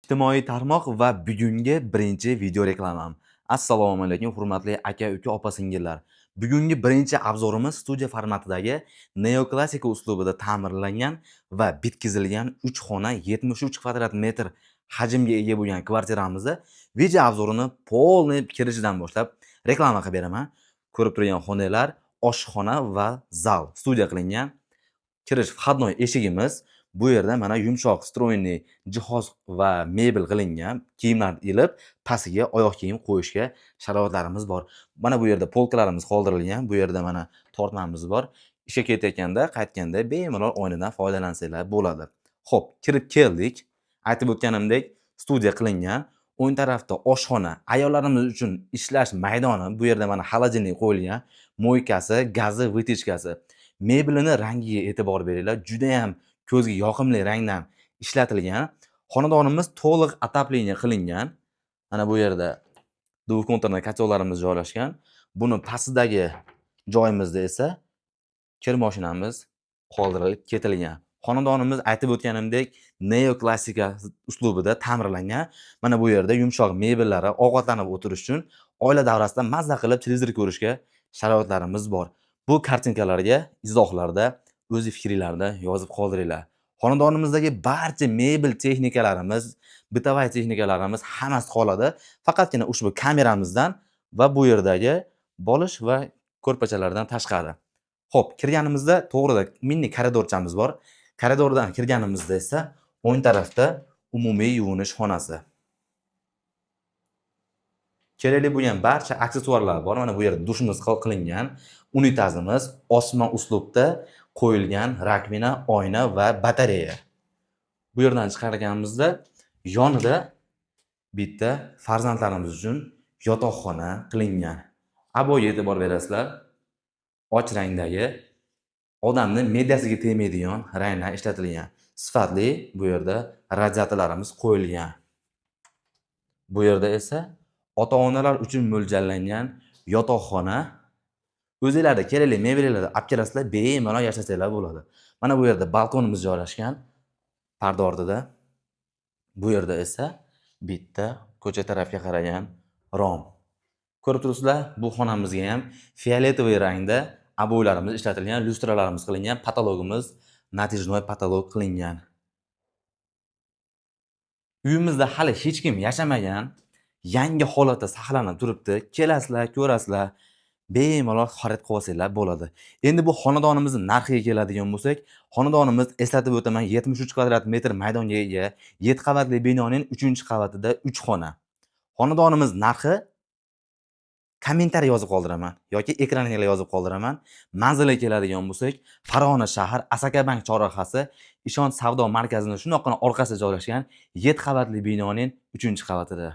Ijtimoiy tarmoq va bugungi birinchi video reklamam. Assalomu alaykum hurmatli aka, uka, opa-singillar. Bugungi birinchi obzorimiz studiya formatidagi neoklassika uslubida ta'mirlangan va bitkizilgan 3 xona 73 kvadrat metr hajmga ega bo'lgan kvartiramizda video obzorini polniy kirishidan boshlab reklama qilib beraman. Ko'rib turgan xonalar oshxona va zal studiya qilingan. Kirish vходной eshigimiz. Bu yerda mana yumshoq stroyniy jihoz va mebel qilingan, kiyimlar ilib, pastiga oyoq kiyim qo'yishga sharoitlarimiz bor. Mana bu yerda polkalarimiz qoldirilgan. Bu yerda mana tortmamiz bor. Ishga ketayotganda, qaytganda bemalol oynadan foydalansanglar bo'ladi. Xo'p, kirib keldik. Aytib o'tganimdek, studiya qilingan. O'ng tarafda oshxona, ayollarimiz uchun ishlash maydoni. Bu yerda mana xolodilnik qo'yilgan, mo'ykasi, gazi, vытяжкasi. Mebelini rangiga e'tibor beringlar. Juda ham ko'zga yoqimli rangdan ishlatilgan. Xonadonimiz to'liq отопление qilingan. Mana bu yerda двухконтурный kotелlarimiz joylashgan. Buni pastidagi joyimizda esa kir mashinamiz qoldirilib ketilgan. Xonadonimiz aytib o'tganimdek neoklassika uslubida ta'mirlangan. Mana bu yerda yumshoq mebellari, ovqatlanib o'tirish uchun oila davrasida mazza qilib televizor ko'rishga sharoitlarimiz bor. Bu kartinkalarga izohlarda o'z fikringlarni yozib qoldiringlar. Xonadonimizdagi barcha mebel texnikalarimiz, bitovoy texnikalarimiz hammasi qoladi. Faqatgina ushbu kameramizdan va bu yerdagi bolish va ko'rpachalardan tashqari. Xo'p, kirganimizda to'g'rida mini koridorchamiz bor. Koridordan kirganimizda esa o'ng tarafda umumiy yuvinish xonasi. Kerakli bo'lgan barcha aksessuarlar bor. Mana bu yerda dushimiz qilingan, unitazimiz osmon uslubda qo'yilgan rakvina, oyna va batareya. Bu yerdan chiqarganimizda yonida bitta farzandlarimiz uchun yotoqxona qilingan. Aboga e'tibor berasizlar. Och rangdagi odamni me'dasiga tegmaydigan ranglar ishlatilgan. Sifatli bu yerda radiatorlarimiz qo'yilgan. Bu yerda esa ota-onalar uchun mo'ljallangan yotoqxona. O'zingizlarda kerakli mebellarni olib kelasizlar, bemalol yashasanglar bo'ladi. Mana bu yerda balkonimiz joylashgan. Parda ortida. Bu yerda esa bitta ko'cha tarafga qaragan rom. Ko'rib turibsizlar, bu xonamizga ham fioletovoy rangda aboylarimiz ishlatilgan, lyustralarimiz qilingan, patologimiz natijnoy patolog qilingan. Uyimizda hali hech kim yashamagan, yangi holatda saqlanib turibdi. Kelasizlar, ko'rasizlar, bemalol xarid qilib olsanglar bo'ladi. Endi bu xonadonimizning narxiga keladigan bo'lsak, xonadonimiz eslatib o'taman 73 kvadrat metr maydonga ega, 7 qavatli binoning 3-qavatida 3 xona. Xonadonimiz narxi kommentariy yozib qoldiraman yoki ekraniga yozib qoldiraman. Manzilga keladigan bo'lsak, Farg'ona shahar Asakabank chorrahasi Ishonch savdo markazining shunaqana orqasida joylashgan 7 qavatli binoning 3-qavatida.